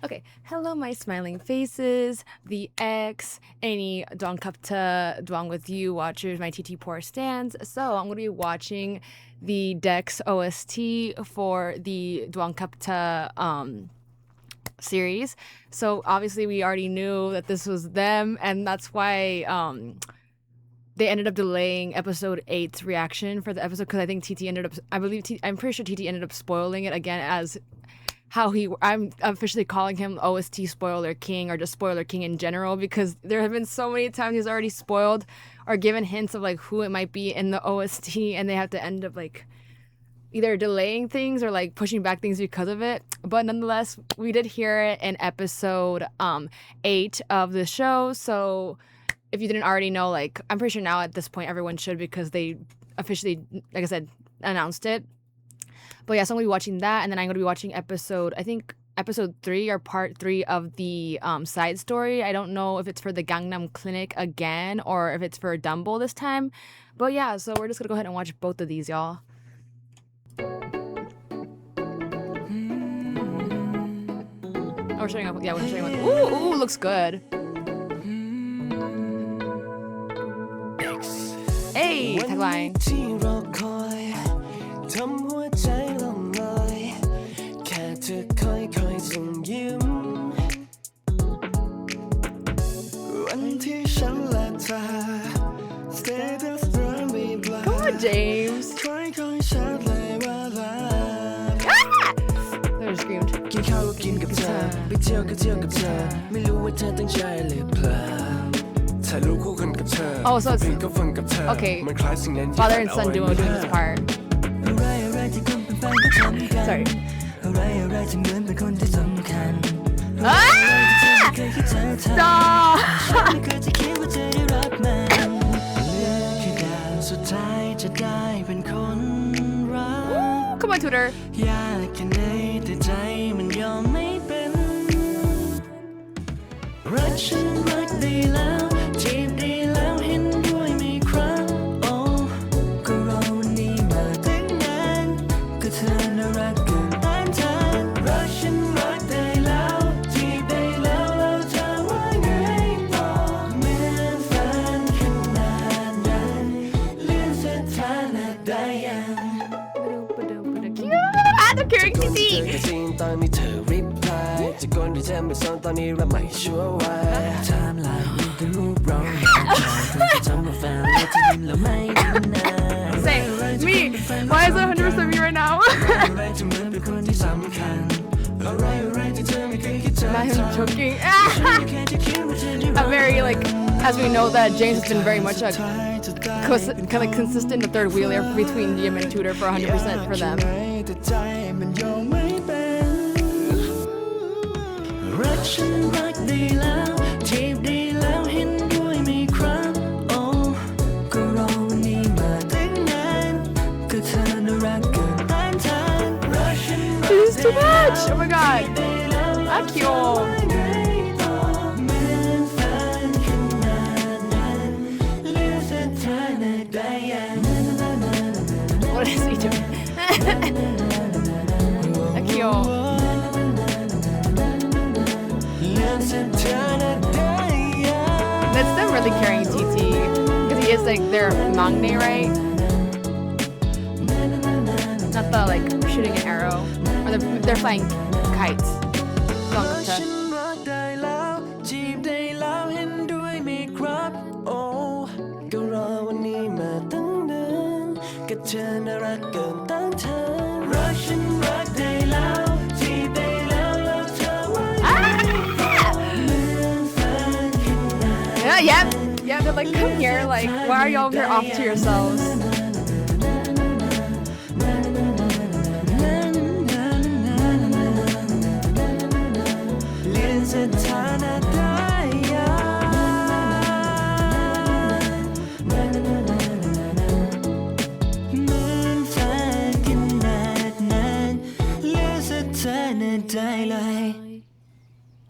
Okay, hello my smiling faces, the X, any wongก บเธอ wong with you watchers, my TT Poor stands. So I'm going to be watching the DEXX OST for the wongก บเธอseries. So obviously we already knew that this was them, and that's why they ended up delaying episode 8's reaction for the episode, because I think TT ended up, I'm pretty sure TT ended up spoiling it again, as how I'm officially calling him OST spoiler king, or just spoiler king in general, because there have been so many times he's already spoiled or given hints of like who it might be in the OST, and they have to end up like either delaying things or like pushing back things because of it. But nonetheless, we did hear it in episode 8 of the show. So if you didn't already know, like, I'm pretty sure now at this point everyone should, because they officially, like I said, announced it. But yeah, so I'm going to be watching that, and then I'm going to be watching episode 3 or part 3 of the side story. I don't know if it's for the Gangnam clinic again or if it's for Dumble this time. But yeah, so we're just going to go ahead and watch both of these, y'all. Oh, we're showing up. Yeah, we're showing up. Ooh, looks good. Hey, tagline. Come on, James. Ah! They screamed. Oh, so it's okay. Father and son duo doing this part. Sorry. Ah! Stop! Ooh, come on, Twitter. I'm carrying TT. Say, me. Why is it 100% me right now? Not him choking. I'm very, like, as we know that James has been very much a kind of consistent the third wheeler between Yim and Tudor for 100% for them. This is too much! Oh my god! Akio! What is he doing? Akio. That's them really carrying TT, because he is like their maknae, right? Not the like shooting an arrow, or they're flying kites. Yeah, they're like, come here, like, why are y'all here off to yourselves?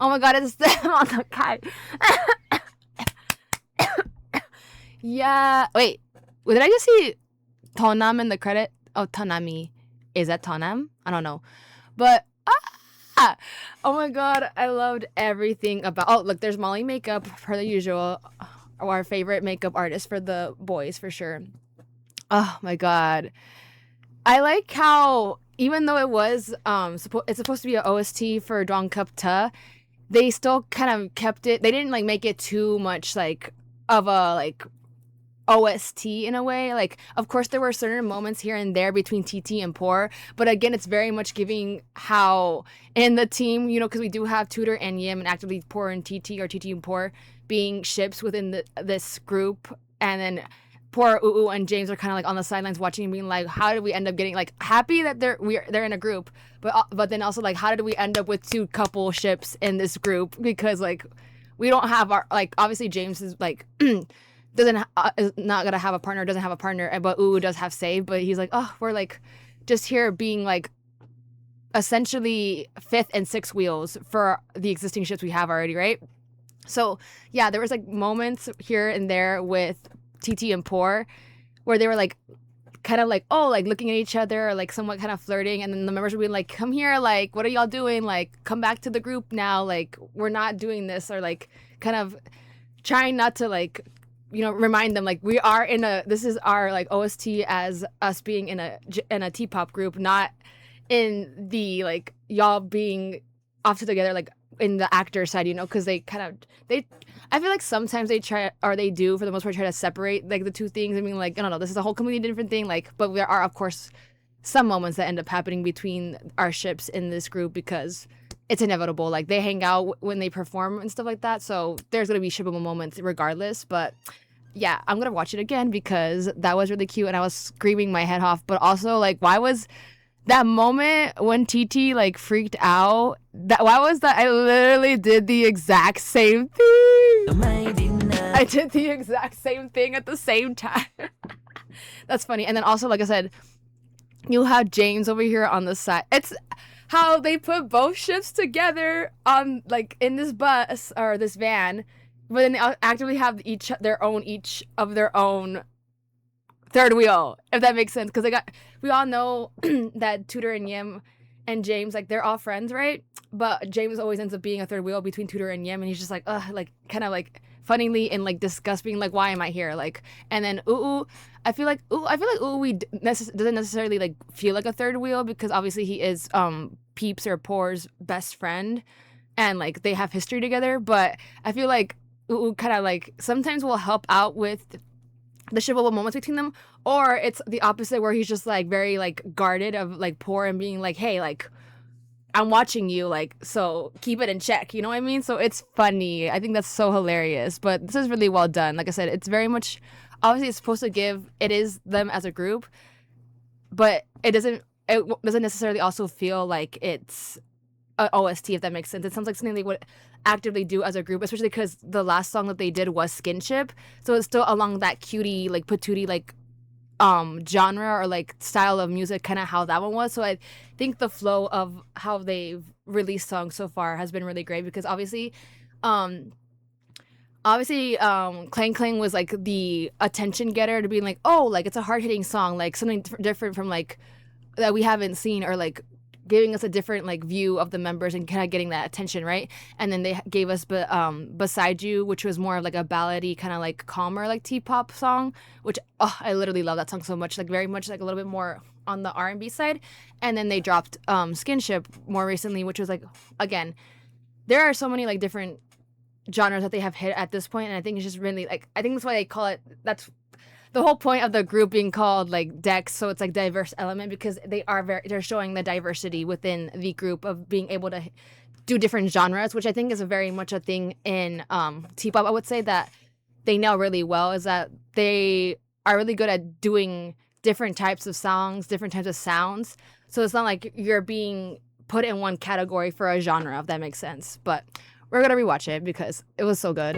Oh my god, it's them on the kite. Yeah. Wait, did I just see Tonam in the credit? Oh, Tonami. Is that Tonam? I don't know. But Oh my god, I loved everything about. Oh, look, there's Molly makeup per the usual. Our favorite makeup artist for the boys for sure. Oh my god, I like how even though it was it's supposed to be an OST for wong Cup Ta, they still kind of kept it. They didn't like make it too much like of a like OST in a way. Like, of course, there were certain moments here and there between TT and Poor, but again, it's very much giving how in the team, you know, because we do have Tudor and Yim and actively Poor and TT or TT and Poor being ships within this group, and then Poor, Uu, and James are kind of like on the sidelines watching and being like, how did we end up getting like happy that they're in a group, but then also like how did we end up with two couple ships in this group, because like we don't have our like obviously James is like is not gonna have a partner, doesn't have a partner, but Uu does have Save, but he's like, oh, we're like just here being like essentially fifth and sixth wheels for the existing ships we have already, right? So yeah, there was like moments here and there with TT and Poor where they were like kind of like, oh, like looking at each other or like somewhat kind of flirting, and then the members would be like, come here, like what are y'all doing, like come back to the group now, like we're not doing this, or like kind of trying not to like, you know, remind them like we are this is our like OST as us being in a T-pop group, not in the like y'all being off together like in the actor side, you know, because I feel like sometimes they try, or they do for the most part, try to separate like the two things. I mean, like, I don't know, this is a whole completely different thing, like, but there are of course some moments that end up happening between our ships in this group because it's inevitable. Like they hang out when they perform and stuff like that, so there's gonna be shippable moments regardless. But yeah, I'm gonna watch it again because that was really cute and I was screaming my head off. But also like, why was that moment when TT like freaked out, why was that? I literally did the exact same thing. I did the exact same thing at the same time. That's funny. And then also, like I said, you have James over here on the side. It's how they put both ships together on like in this bus or this van, but then they actively have each of their own third wheel, if that makes sense, because we all know that Tudor and Yim and James, like they're all friends, right? But James always ends up being a third wheel between Tudor and Yim, and he's just like, ugh, like kind of like funnily and like disgust, being like, why am I here? Like, and then I feel like Uu doesn't necessarily like feel like a third wheel because obviously he is Peeps or Poor's best friend, and like they have history together. But I feel like Uu kind of like sometimes will help out with the shippable moments between them, or it's the opposite where he's just like very like guarded of like Poor and being like, hey, like I'm watching you, like, so keep it in check, you know what I mean? So it's funny. I think that's so hilarious, but this is really well done. Like I said, it's very much, obviously it's supposed to give, it is them as a group, but it doesn't necessarily also feel like it's a OST, if that makes sense. It sounds like something they would actively do as a group, especially because the last song that they did was Skinship, so it's still along that cutie like patootie like genre or like style of music, kind of how that one was. So I think the flow of how they've released songs so far has been really great, because obviously Clang Clang was like the attention getter to being like, oh, like it's a hard-hitting song, like something different from like that we haven't seen, or like giving us a different like view of the members and kind of getting that attention, right? And then they gave us Beside You, which was more of like a ballady kind of like calmer like T-pop song, which I literally love that song so much, like very much like a little bit more on the R&B side. And then they dropped Skinship more recently, which was like, again, there are so many like different genres that they have hit at this point, and I think it's just really like, I think that's why they call it, that's the whole point of the group being called like DEXX, so it's like diverse element, because they're showing the diversity within the group of being able to do different genres, which I think is a very much a thing in T-pop. I would say that they nail really well is that they are really good at doing different types of songs, different types of sounds. So it's not like you're being put in one category for a genre, if that makes sense. But we're gonna rewatch it because it was so good.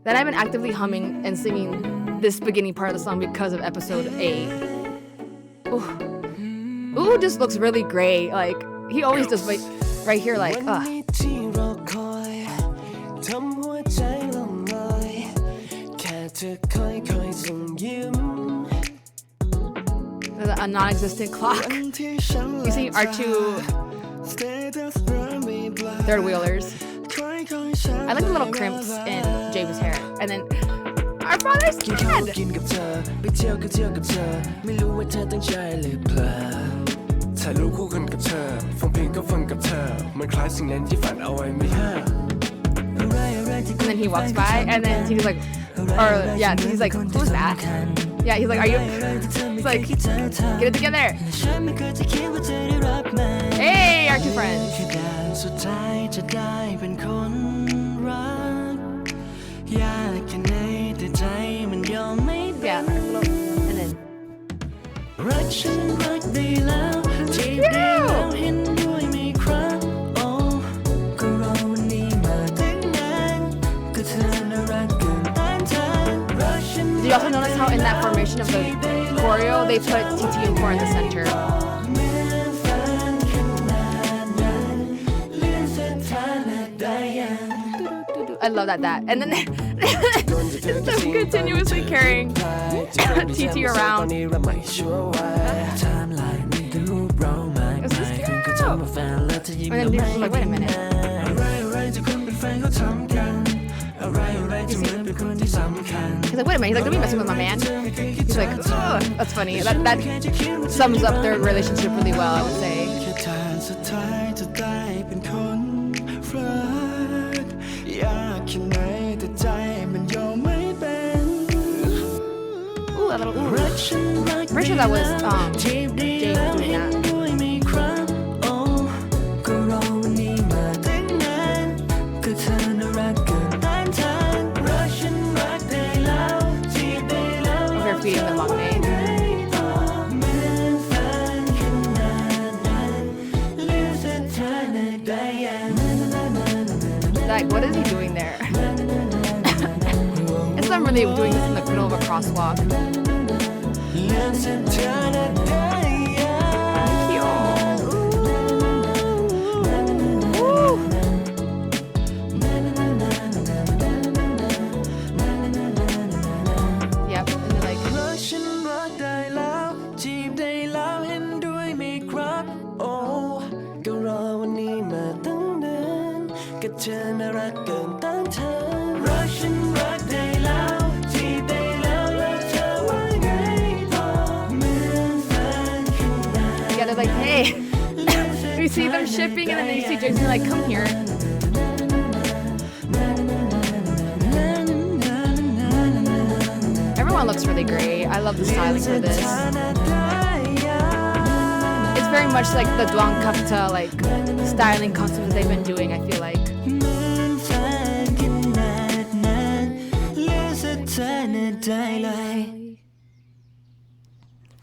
Then I've been actively humming and singing this beginning part of the song because of episode 8. Ooh, just looks really great. Like he always does, like right here, like a non-existent clock. You see R2 third wheelers. I like the little crimps in James' hair. And then our father's dead. กินกับเธอไปเที่ยวก็เที่ยวกับเธอไม่รู้ว่าเธอตั้งใจหรือเปล่าถ่ายรูปคู่กันกับเธอฟังเพลงก็ฟังกับเธอมันคล้ายสิ่งนั้นที่ฝันเอาไว้ไม่ห่าง And then he walks by and then he's like, or yeah, he's like, who's that? Yeah, he's like, are you? He's like, get it together. Hey, our two friends. สุดท้ายจะได้เป็นคนรักอยากแค่ไหนแต่ใจมันยอมไม่เป็น Yeah, and then รักฉันรักได้แล้วจีบได้แล้วเห็นด้วยไหมครับโอ้ก็รอวันนี้มาตั้งนานก็เธอน่ารักเกินต้านทานรักฉัน did you also notice how in that formation of the choreo they put TT and Core in the center? I love that. And then it's them continuously carrying TT around. It's just cute. And then they're like, wait a minute. He's like, wait a minute. He's like, don't be messing with my man. He's like, oh, that's funny. That sums up their relationship really well, I would say. Ooh, a little ooh. Pretty sure that was James doing that. Over here feeding the maknae. Like, what is he doing there? It's not really doing this in the middle of a crosswalk. Yep, and then like yeah, they're like, hey. You see them shipping and then you see Jason like, come here. Everyone looks really great. I love the styling for this. It's very much like the Dwang Kapta like styling costumes they've been doing, I feel like.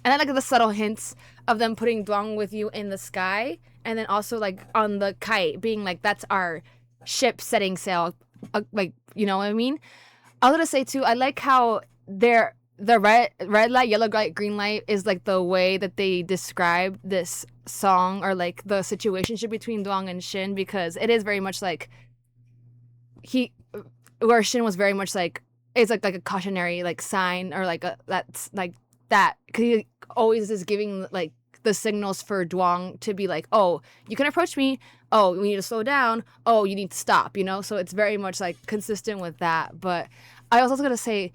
And I like the subtle hints of them putting Dwang with you in the sky, and then also like on the kite being like, that's our ship setting sail, like, you know what I mean? I was gonna say too, I like how the red light, yellow light, green light is like the way that they describe this song, or like the situationship between Dwang and Shin, because it is very much like where Shin was very much like, it's like a cautionary like sign, or like that's like that, because he always is giving like the signals for Dwang to be like, oh, you can approach me, oh, we need to slow down, oh, you need to stop, you know? So it's very much like consistent with that. But I was also gonna say,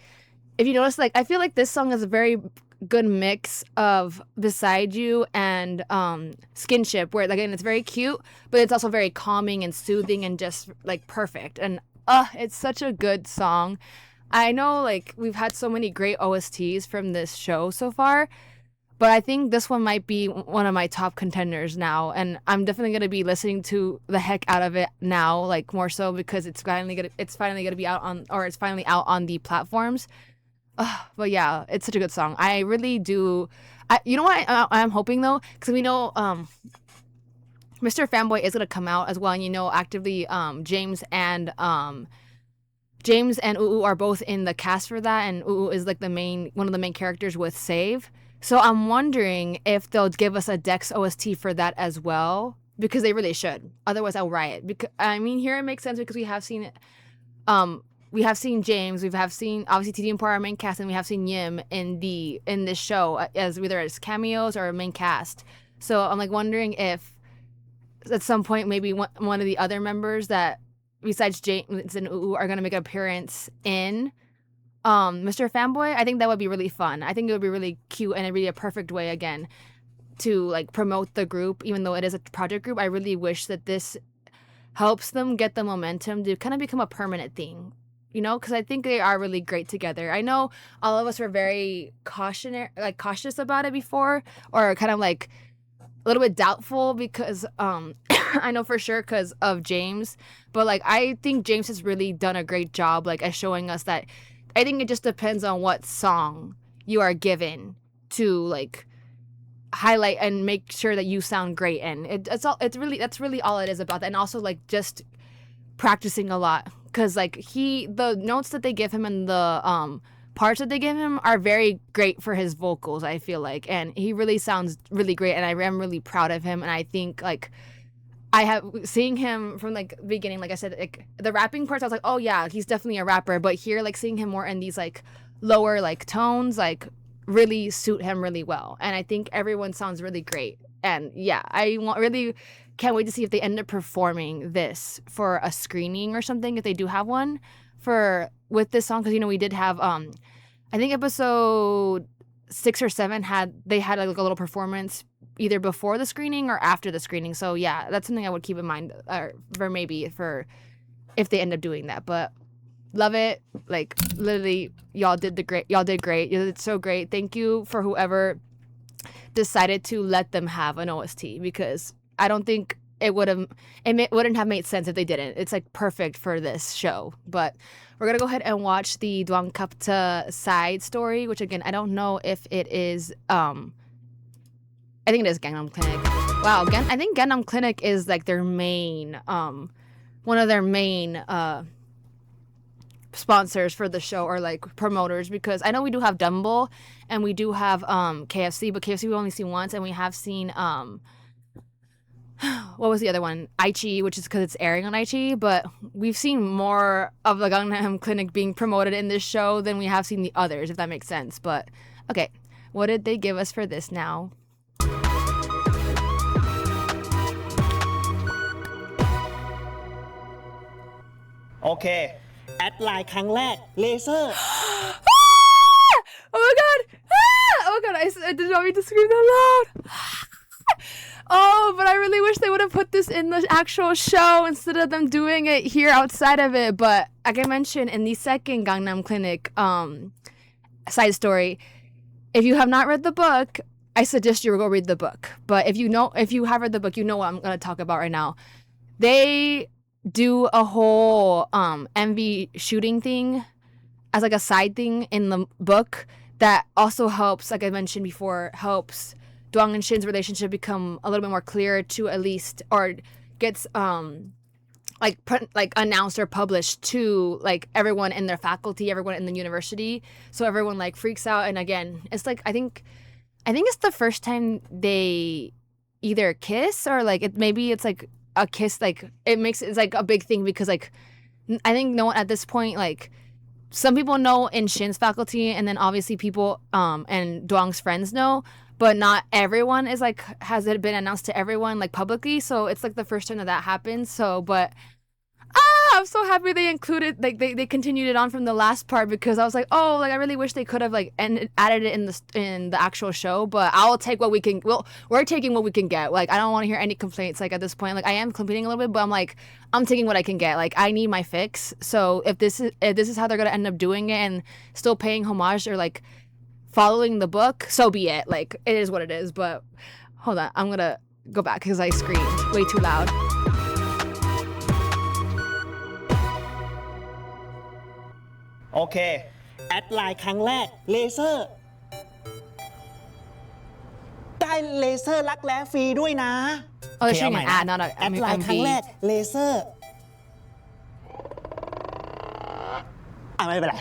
if you notice, like, I feel like this song is a very good mix of Beside You and Skinship, where again it's very cute, but it's also very calming and soothing and just like perfect. And it's such a good song. I know like we've had so many great OSTs from this show so far, but I think this one might be one of my top contenders now, and I'm definitely gonna be listening to the heck out of it now, like more so because it's finally gonna be out on, or it's finally out on the platforms. But yeah, it's such a good song. I really do. You know what I'm hoping though, because we know Mr. Fanboy is gonna come out as well, and you know actively James and UU are both in the cast for that, and UU is like one of the main characters with Save. So I'm wondering if they'll give us a DEXX OST for that as well, because they really should. Otherwise, I'll riot. Because I mean, here it makes sense because we have seen it. We have seen James, we have seen obviously TT and Poor our main cast, and we have seen Yim in this show as either as cameos or main cast. So I'm like wondering if at some point maybe one of the other members that besides James and Uu are gonna make an appearance in Mr. Fanboy. I think that would be really fun. I think it would be really cute and it'd be a perfect way again to like promote the group, even though it is a project group. I really wish that this helps them get the momentum to kind of become a permanent thing, you know, because I think they are really great together. I know all of us were very cautious about it before, or kind of like a little bit doubtful because I know for sure because of James, but like I think James has really done a great job like at showing us that. I think it just depends on what song you are given to like highlight and make sure that you sound great in. That's really all it is about that. And also like just practicing a lot, because like the notes that they give him and the parts that they give him are very great for his vocals, I feel like, and he really sounds really great, and I am really proud of him. And I think like I have seeing him from like the beginning, like I said, like the rapping parts, I was like, oh yeah, he's definitely a rapper. But here, like seeing him more in these like lower like tones, like really suit him really well. And I think everyone sounds really great. And yeah, really can't wait to see if they end up performing this for a screening or something, if they do have one with this song, because you know we did have I think episode 6 or 7 they had like a little performance either before the screening or after the screening. So yeah, that's something I would keep in mind for if they end up doing that. But love it. Like literally, y'all did great. You did so great. Thank you for whoever decided to let them have an OST, because I don't think it wouldn't have made sense if they didn't. It's like perfect for this show. But we're gonna go ahead and watch the wong gk bth side story, which again I don't know if it is I think it is Gangnam Clinic. Wow, I think Gangnam Clinic is like their main, one of their main sponsors for the show, or like promoters, because I know we do have Dumble and we do have KFC, but KFC we only seen once, and we have seen what was the other one? AHHHHHH, which is because it's airing on AHHHHH, but we've seen more of the Gangnam Clinic being promoted in this show than we have seen the others, if that makes sense. But okay, what did they give us for this now? โอเคแอดไลน์ครั้งแรกเลเซอร์ Oh my god! Oh my god! I did not mean to scream that loud. Oh, but I really wish they would have put this in the actual show instead of them doing it here outside of it. But like I mentioned in the second Gangnam Clinic side story, if you have not read the book, I suggest you go read the book. But if you have read the book, you know what I'm going to talk about right now. They do a whole MV shooting thing as like a side thing in the book that also helps, like I mentioned before, helps Dwang and Shin's relationship become a little bit more clear to at least, or gets like announced or published to like everyone in their faculty, everyone in the university, so everyone like freaks out. And again, it's like I think it's the first time they either kiss, or like maybe it's like a kiss, like it's like a big thing, because like I think no one at this point, like some people know in Shin's faculty, and then obviously people and Dwang's friends know, but not everyone is like, has it been announced to everyone like publicly. So it's like the first time that happens. So but I'm so happy they included, like they continued it on from the last part, because I was like, oh, like I really wish they could have like added it in the actual show. But I'll take what we can. Well, we're taking what we can get. Like I don't want to hear any complaints. Like at this point, like I am complaining a little bit, but I'm like, I'm taking what I can get. Like I need my fix. So if this is how they're gonna end up doing it and still paying homage or like following the book, so be it. Like it is what it is. But hold on, I'm gonna go back because I screamed way too loud. โอเคแอดไลน์ครั้งแรกเลเซอร์ได้เลเซอร์รักแร้ฟรีด้วยนะ Oh, they're shooting an ad, not a แอดไลน์ครั้งแรกเลเซอร์ไม่เป็นไร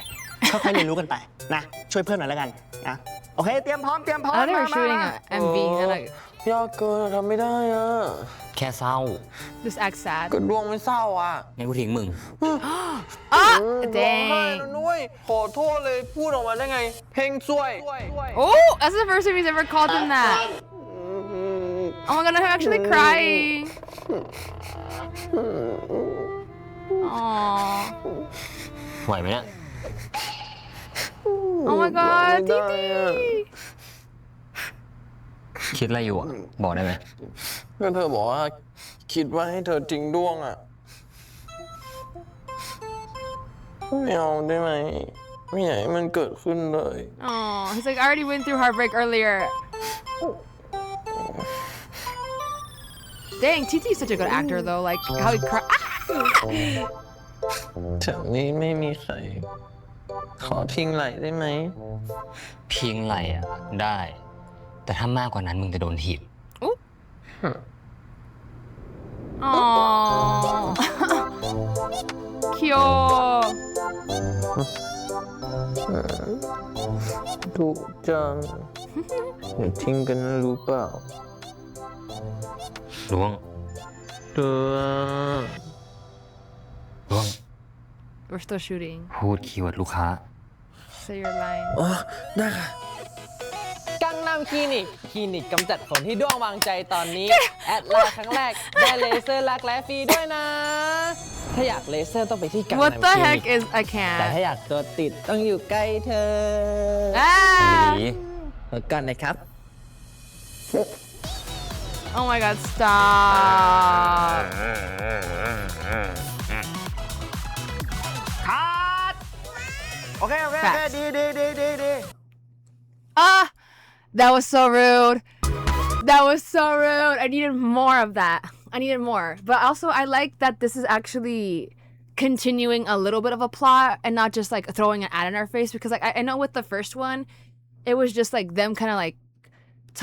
ค่อยๆเรียนรู้กันไปนะช่วยเพื่อนหน่อยแล้วกันนะโอเคเตรียมพร้อม Oh, they were shooting an MV. They're like, ยากเกินทำไม่ได้อ่ะ แค่เศร้า just act sad. ก็ดวงไม่เศร้าอ่ะ งั้นกูทิ้งมึง Ah, ร้องไห้ dang. แล้วนุ้ยขอโทษเลยพูดออกมาได้ไงเพลงซวย Oh, that's the first time he's ever called him that. Oh my god, I'm actually crying. Aww. ไหวไหมเนี่ย Oh my god, ไม่ได้อะ Titi. คิดอะไรอยู่อ่ะ บอกได้ไหม ก็เธอบอกว่าคิดว่าให้เธอทิ้งด้วงอ่ะไม่เอาได้ไหมไม่อยากให้มันเกิดขึ้นเลย Oh, he's like, I already went through heartbreak earlier. Dang, Titi's such a good actor though. Like how he cry. แถวนี้ไม่มีใคร ขอพิงไหลได้ไหม พิงไหลอ่ะ ได้ แต่ถ้ามากกว่านั้นมึงจะโดนถีบ Aww. Cute. ดุจังอย่าทิ้งกันนะรู้เปล่า ร่วง เธอ ร่วง We're still shooting. พูดคีย์เวิร์ดลูกค้า Say your line. ได้ค่ะ กังนำคลินิกกำจัดขนที่ด้วงวางใจตอนนี้ แอดไลน์ครั้งแรก ได้เลเซอร์รักแร้ฟรีด้วยนะ ถ้าอยากเลเซอร์ต้องไปที่กังนำ What ค the ลินิ heck ก is I แต่ถ้า can't. อยากตัวติดต้องอยู่ใกล้เธอ Ah! ดี แล้วกันนะครับ Oh my god, stop. คัดโอเค Facts. ดี That was so rude. That was so rude. I needed more of that. I needed more. But also, I like that this is actually continuing a little bit of a plot and not just like throwing an ad in our face. Because like I know with the first one, it was just like them kind of like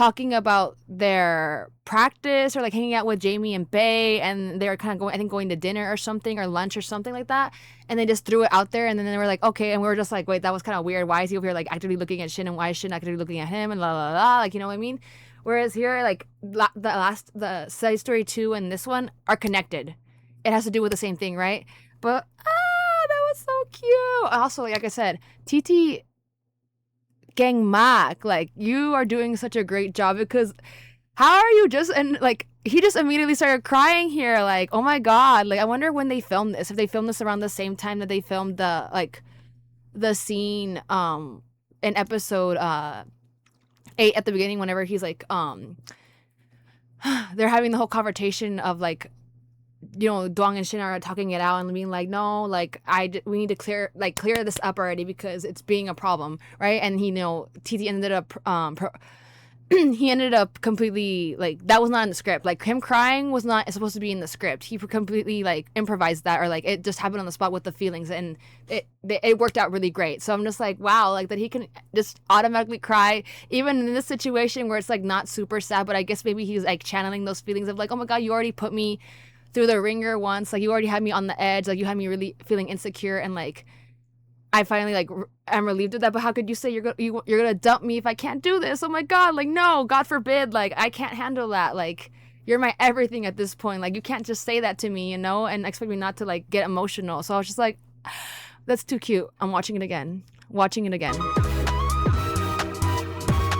talking about their practice or like hanging out with Jamie and Bae, and they were kind of going to dinner or something or lunch or something like that, and they just threw it out there, and then they were like, okay, and we were just like, wait, that was kind of weird. Why is he over here like actively looking at Shin, and why is Shin actively looking at him, and la la la, like, you know what I mean? Whereas here, like the side story 2 and this one are connected. It has to do with the same thing, right? But that was so cute. Also, like I said, Titi Gang Mak, like you are doing such a great job, because how are you just, and like he just immediately started crying here, like, oh my god, like I wonder when they filmed this, if they filmed this around the same time that they filmed the scene in episode 8 at the beginning, whenever he's like they're having the whole confrontation of like, you know, Dwang and Shin are talking it out and being like, no, like we need to clear this up already because it's being a problem, right? And he, you know, Titi ended up he ended up completely like, that was not in the script. Like him crying was not supposed to be in the script. He completely like improvised that, or like it just happened on the spot with the feelings, and it worked out really great. So I'm just like, wow, like that he can just automatically cry even in this situation where it's like not super sad, but I guess maybe he's like channeling those feelings of like, oh my god, you already put me through the ringer once, like you already had me on the edge, like you had me really feeling insecure, and like I finally like am relieved of that. But how could you say you're gonna dump me if I can't do this? Oh my god, like no, God forbid, like I can't handle that. Like you're my everything at this point. Like you can't just say that to me, you know, and expect me not to like get emotional. So I was just like, that's too cute. I'm watching it again.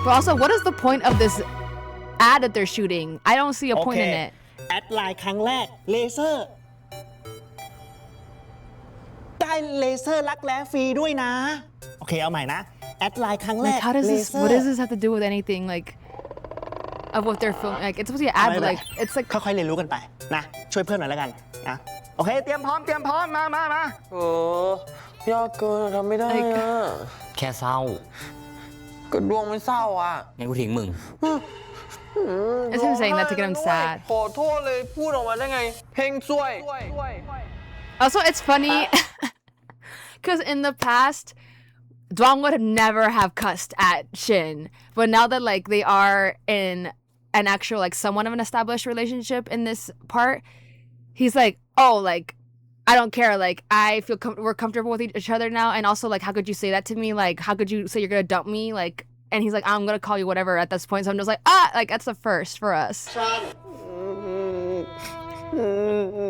But also, what is the point of this ad that they're shooting? I don't see a point in it. แอดไลน์ครั้งแรกเลเซอร์ได้เลเซอร์รักแร้ฟรีด้วยนะโอเคเอาใหม่นะแอดไลน์ครั้งแร Like ก how does เล this? เซอร์ What does this have to do with anything? Like of what they're filming? Like it's supposed to be an ad, but like it's like ค่อยๆเรียนรู้กันไปนะช่วยเพื่อนหน่อยแล้วกันนะโอเคเตรียมพร้อมมา ยากเกินทำไม่ได้อะ แค่เศร้า ก็ดวงมันเศร้าอ่ะ งั้นกูทิ้งมึง it's him saying that to get him sad. ขอโทษเลยพูดออกมาได้ไงเพลงซวย Also, it's funny because in the past, Dwang would never have cussed at Shin, but now that like they are in an actual like somewhat of an established relationship in this part, he's like, oh, like I don't care, like I feel we're comfortable with each other now, and also like how could you say that to me? Like how could you say you're gonna dump me? Like, and he's like, I'm gonna call you whatever at this point. So I'm just like, like that's the first for us.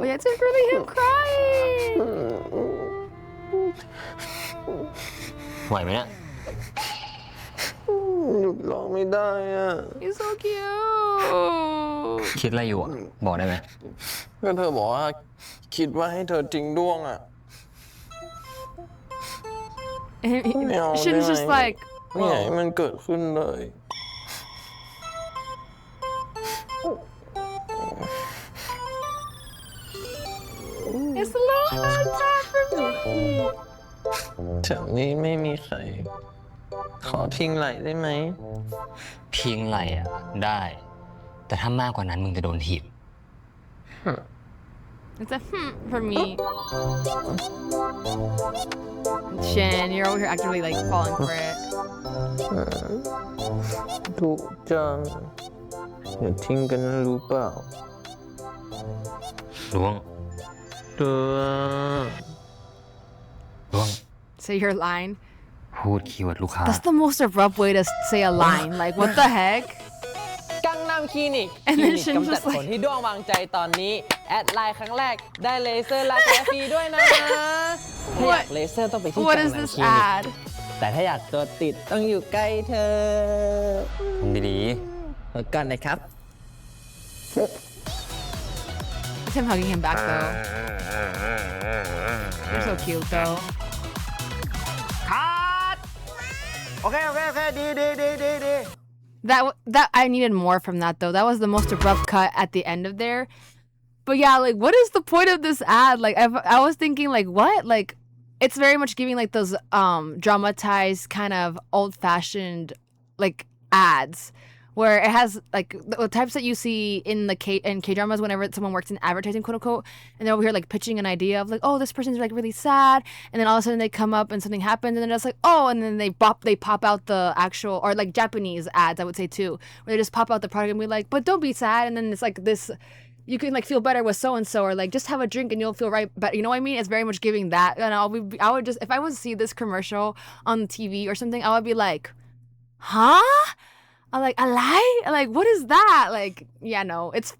But yeah, it's really him crying. ไหวไหมเนี่ย หยุดร้องไม่ได้อ่ะ He's so cute. คิดอะไรอยู่อะบอกได้ไหม ก็เธอบอกว่าคิดว่าให้เธอทิ้งด้วงอ่ะ ไม่เอา She ได้ was ไหม just like ไม่อยากให้มันเกิดขึ้นเลย it's a little sad for me แถวนี้ไม่มีใคร ขอพิงไหลได้ไหม พิงไหลอ่ะได้ แต่ถ้ามากกว่านั้นมึงจะโดนถีบ It's a for me. Shin, you're over here actively like falling for it. ทุกจังอย่าทิ้งกันนะรู้เปล่า ล้วง เด้อ ล้วง Say your line. พูดคีย์เวิร์ดลูกค้า That's the most abrupt way to say a line. Like, what the heck? กังนำคลินิก And คลิ then นิก Shin กำจัด just ข like นที่ด้วงวางใจตอนนี้ แอดไลน์ครั้งแรกได้เลเซอร์รักแร้ฟรีด้วยนะ ถ้าอยากเลเซอร์ต้องไปที่ What กัง is นำ this คลินิก ad? แต่ถ้าอยากตัวติดต้องอยู่ใกล้เธอ ทำดี แล้วกันนะครับ It's him hugging him back though. You're so cute though. โอเคดี That I needed more from that though. That was the most abrupt cut at the end of there. But yeah, like what is the point of this ad? Like I was thinking like what? Like it's very much giving like those dramatized kind of old-fashioned like ads where it has like the types that you see in the K-dramas whenever someone works in advertising, quote unquote, and they're over here like pitching an idea of like, oh, this person's like really sad, and then all of a sudden they come up and something happens, and then it's like, oh, and then they pop out the actual, or like Japanese ads, I would say too, where they just pop out the product and be like, but don't be sad, and then it's like this, you can like feel better with so and so, or like just have a drink and you'll feel right. But you know what I mean? It's very much giving that, and I would just, if I was to see this commercial on TV or something, I would be like, huh? I'm like, a lie? Like, what is that? Like, yeah, no, it's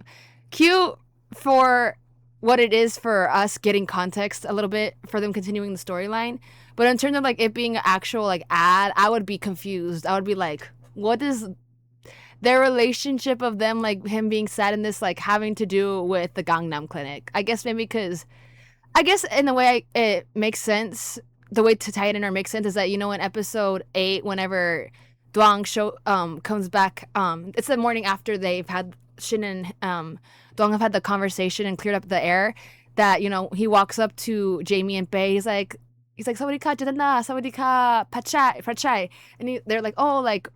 cute for what it is for us getting context a little bit for them continuing the storyline. But in terms of like it being an actual like ad, I would be confused. I would be like, what is their relationship of them, like him being sad in this, like having to do with the Gangnam clinic? I guess maybe because, I guess in the way it makes sense, the way to tie it in or make sense is that, you know, in episode 8, whenever Dwang comes back. It's the morning after they've had Shin and Dwang have had the conversation and cleared up the air. That, you know, he walks up to Jamie and Bae. He's like, "Sawadee-ka, jadanda, sawadee-ka, pachai," and they're like, "Oh, like,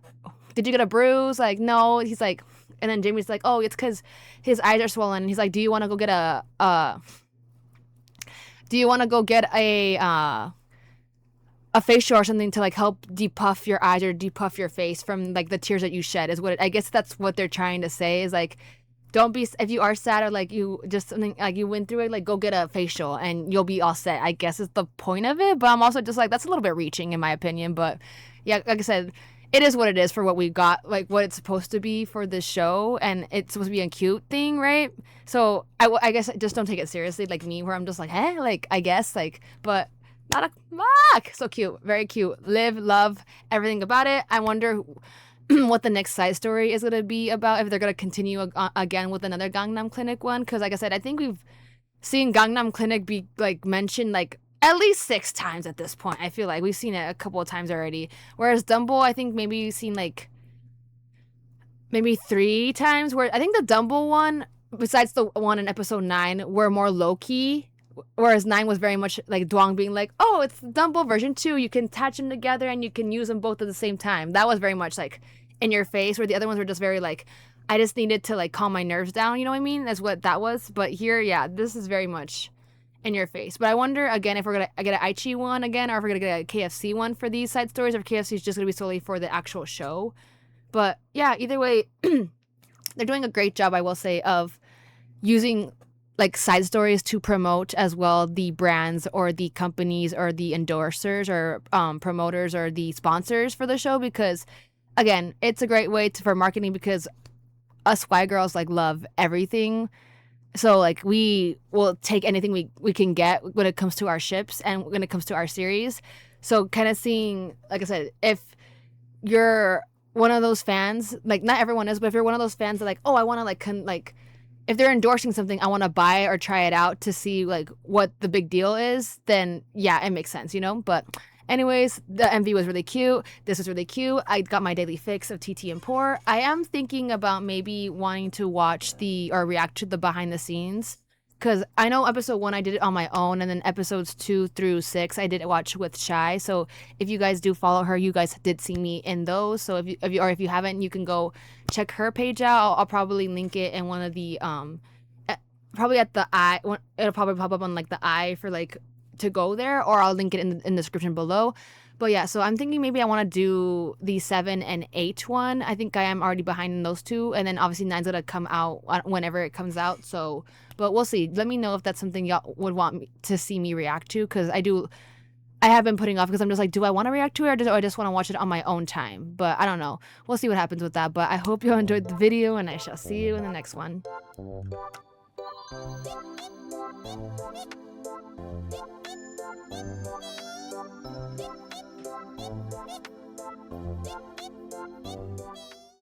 did you get a bruise?" Like, no. He's like, and then Jamie's like, "Oh, it's because his eyes are swollen." And he's like, "Do you want to go get a facial or something to like help depuff your eyes or depuff your face from like the tears that you shed?" Is what I guess that's what they're trying to say, is like, don't be, if you are sad or like you just something like you went through it, like go get a facial and you'll be all set, I guess is the point of it. But I'm also just like, that's a little bit reaching in my opinion. But yeah, like I said, it is what it is for what we got, like what it's supposed to be for this show, and it's supposed to be a cute thing, right? So I guess just don't take it seriously like me, where I'm just like, hey, like I guess, like, but not a fuck. So cute, very cute. Live, love everything about it. I wonder what the next side story is gonna be about, if they're gonna continue again with another Gangnam Clinic one, because like I said, I think we've seen Gangnam Clinic be like mentioned like at least 6 times at this point. I feel like we've seen it a couple of times already, whereas Dumbo, I think maybe we've seen like maybe 3 times, where I think the Dumbo one, besides the one in episode 9, were more low-key, whereas 9 was very much like Dwang being like, oh, it's Dumbo version 2, you can attach them together and you can use them both at the same time. That was very much like in your face, where the other ones were just very like, I just needed to like calm my nerves down, you know what I mean? That's what that was. But here, yeah, this is very much in your face. But I wonder again if we're gonna get an Aichi one again, or if we're gonna get a KFC one for these side stories, or if KFC is just gonna be solely for the actual show. But yeah, either way, they're doing a great job, I will say, of using like side stories to promote as well the brands or the companies or the endorsers or promoters or the sponsors for the show, because again, it's a great way for marketing, because us Y girls like love everything. So like we will take anything we can get when it comes to our ships and when it comes to our series. So kind of seeing, like I said, if you're one of those fans, like not everyone is, but if you're one of those fans that like, oh, I want to like if they're endorsing something, I want to buy or try it out to see like what the big deal is, then yeah, it makes sense, you know? But anyways, the MV was really cute. This was really cute. I got my daily fix of TT and Pour. I am thinking about maybe wanting to watch or react to the behind the scenes. Because I know episode 1 I did it on my own, and then episodes 2 through 6 I did watch with Shy. So if you guys do follow her, you guys did see me in those. So if you haven't, you can go check her page out. I'll probably link it in one of the probably at the eye. It'll probably pop up on like the eye for like to go there, or I'll link it in the description below. But yeah, so I'm thinking maybe I want to do the 7 and 8 one. I think I am already behind in those 2, and then obviously 9's gonna come out whenever it comes out. So, but we'll see. Let me know if that's something y'all would want to see me react to, because I have been putting off because I'm just like, do I want to react to it, or do I just want to watch it on my own time? But I don't know. We'll see what happens with that. But I hope you enjoyed the video, and I shall see you in the next one.